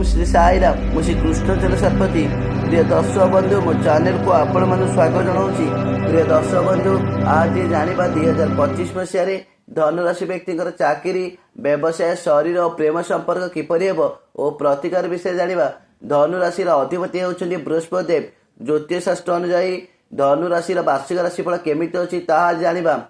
ओम श्री साईराम मु श्री कृष्णचंद्र शतपथी। प्रिय दर्शक बंधु मो चैनल को आपण मान स्वागत जनाऊँगी। प्रिय दर्शक बंधु आज जाना 2025 मसीह धनुराशि व्यक्ति चाकरी व्यवसाय शरीर और प्रेम संपर्क किपरि हेबो ओ प्रतिकार विषय जानिबा। धनुराशि अधिपति होउछन्ती बृहस्पति देव। ज्योतिष शास्त्र अनुसार धनुराशि वार्षिक राशिफल केमिति अछि ताहा जानिबा।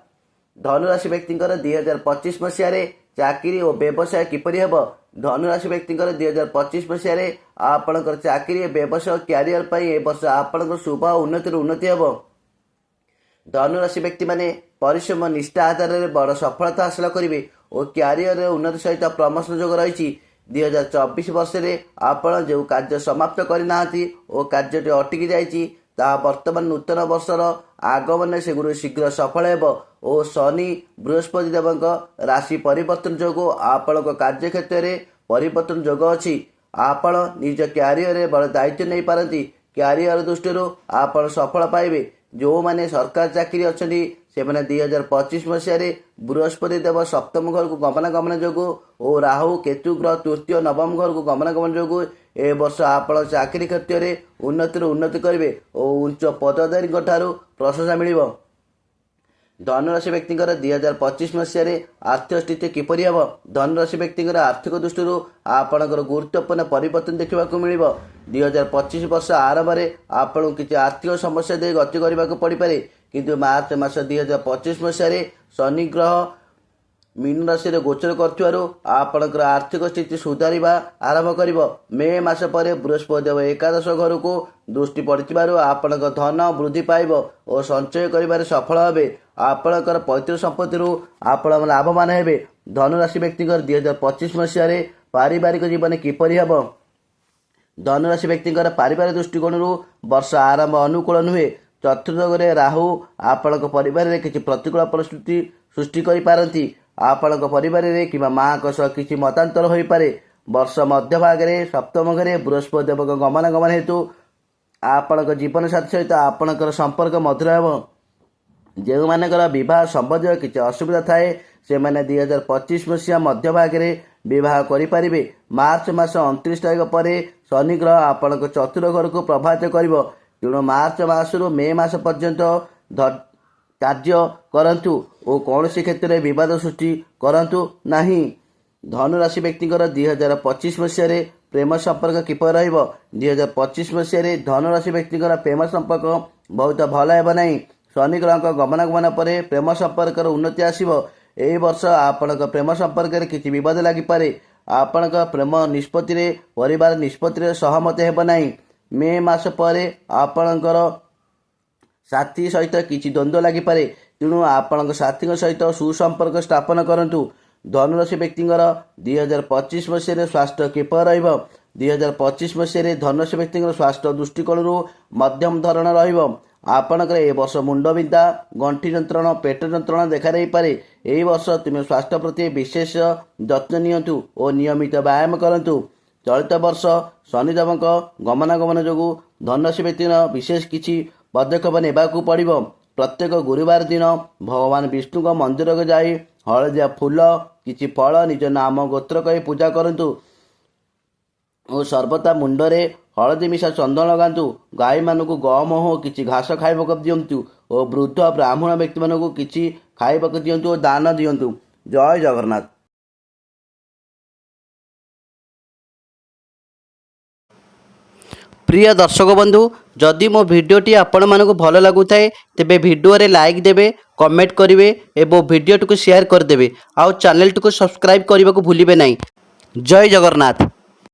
धनुराशि व्यक्ति 2025 मसीह चाकरी और व्यवसाय किपरि हेबो। धनुराशि व्यक्ति 2025 मसीह आपणकर चाकरी व्यवसाय क्यारियर पर ए वर्ष आपणकर शुभ उन्नति हेबो। धनुराशि व्यक्ति माने परिश्रम निष्ठा आधार में बड़ सफलता हासिल करेंगे और क्यारियर उन्नति सहित प्रमोशन जोग रही। 2024 वर्ष में आपण जो कार्य समाप्त करना और कार्य अटकी जाइए वर्तमान नूतन वर्षर आगमन से शीघ्र सफल हेब और शनि बृहस्पति देव राशि परिवर्तन जोगु आपण कार्य क्षेत्र में परिवर्तन जोग अच्छी। आपण निज क्यारियर बड़ दायित्व नहीं पारती। क्यारियर दृष्टि आपण सफल पाइबे। जो माने सरकार चाकरी अच्छा से 2025 मसीह बृहस्पति देव सप्तम घर को गमनागमन जोगु और राहु केतु ग्रह तृतीय नवम घर को गमनागमन जोगु ए वर्ष आप चाकरी क्षेत्र में उन्नति करेंगे और उच्च पदाधिकारी प्रशंसा मिल। धनुराशि व्यक्ति 2025 मसीह आर्थिक स्थिति किपरि हेब। धनुराशि व्यक्ति आर्थिक दृष्टि आपणकर गुरुत्वपूर्ण परिवर्तन देखा मिल। 2025 वर्ष आरंभ में आपको किसी आर्थिक समस्या दे गति करने को पड़ पारे किंतु मार्च मास 2025 मसीह शनि ग्रह मीन राशि गोचर कर आर्थिक स्थिति सुधार आरंभ कर। मे मास पर बृहस्पति देव एकादश घर को दृष्टि पड़ू आपण धन वृद्धि पाइब और संचय कर सफल हे। आपणकर पैतृक संपत्ति आप लाभवान हे। धनुराशि व्यक्ति 2025 मसीह पारिवारिक जीवन किपरि हेब। धनुराशि व्यक्ति पारिवारिक दृष्टिकोण वर्ष आरंभ अनुकूल नुहे। चतुर्थ घरे राहु आपण परिवार में किसी प्रतिकूल परिस्थिति सृष्टि करती। आपण परिवार में कि माँ किसी मतांतर हो पारे। वर्ष मध्य भाग में सप्तम घरे बृहस्पति देव गमनागमन हेतु आपण जीवन साथी सहित आपणकर संपर्क मधुर हेब। जो मानकर विवाह संबंधी किसी असुविधा थाए से मैंने 2025 मसीहा मध्य भाग में विवाह करें। मार्च मास 29 तारीख पर शनि ग्रह आपण चतुर्थ घर को प्रभावित कर। तेणु मार्च मासरू मे मास पर्यंत कार्य करंतु और कौन सी क्षेत्र में विवाद सृष्टि करंतु नहीं। धनुराशि व्यक्ति 2025 मसीह प्रेम संपर्क किपर रहिब। 2025 मसीह धनुराशि व्यक्ति प्रेम संपर्क बहुत भल हेब नहीं। शनि ग्रह गमनागमन पर प्रेम संपर्क उन्नति आसब। यही वर्ष आपण प्रेम संपर्क में किसी विवाद लगिपारे। आपण प्रेम निष्पत्ति परिवार निष्पत्ति सहमत हेब नहीं। मे मास पर आपणकर साथी सहित किसी द्वंद्व लगिपारे। तेणु आपण साथी सहित सुसंपर्क स्थापन करंतु। धनुराशि व्यक्ति 2025 मसीह स्वास्थ्य किपर रहिब। 2025 मसीह धनुराशि व्यक्ति स्वास्थ्य दृष्टिकोण मध्यम धरण रहिब। आपणकर ए वर्ष मुंडबिंधा गंठी जंत्रण पेट जंत्रण देखा दे पारे। यही वर्ष तुम स्वास्थ्य प्रति विशेष जत्न नियंतु और नियमित व्यायाम करंतु। चलित वर्ष शनिदेव गमनागमन जोगु धनुराशि व्यक्ति विशेष किसी पदक्षेप नेबाकू पड़िबो। प्रत्येक गुरुवार दिन भगवान विष्णु मंदिर को जाई हलदिया फूल किसी फल निज नाम गोत्र कही पूजा करंतु और सर्वदा मुंडरे हलदी मिशा चंदन लगातु। गाई मानक गम हो किसी घास खाइबा दिंतु और वृद्ध ब्राह्मण व्यक्ति मानक किसी खाइबा दिंतु और दान दिंतु। जय जगन्नाथ। प्रिय दर्शक बंधु जदि मो भिडियोटी आपण मानक भल लगुଥାଏ तेबे भिडियो रे लाइक देबे कमेंट करिवे एवं भिडियोटी को शेयर कर देबे आउ चैनल टी को सब्सक्राइब करने को भूलिबे नहीं। जय जगन्नाथ।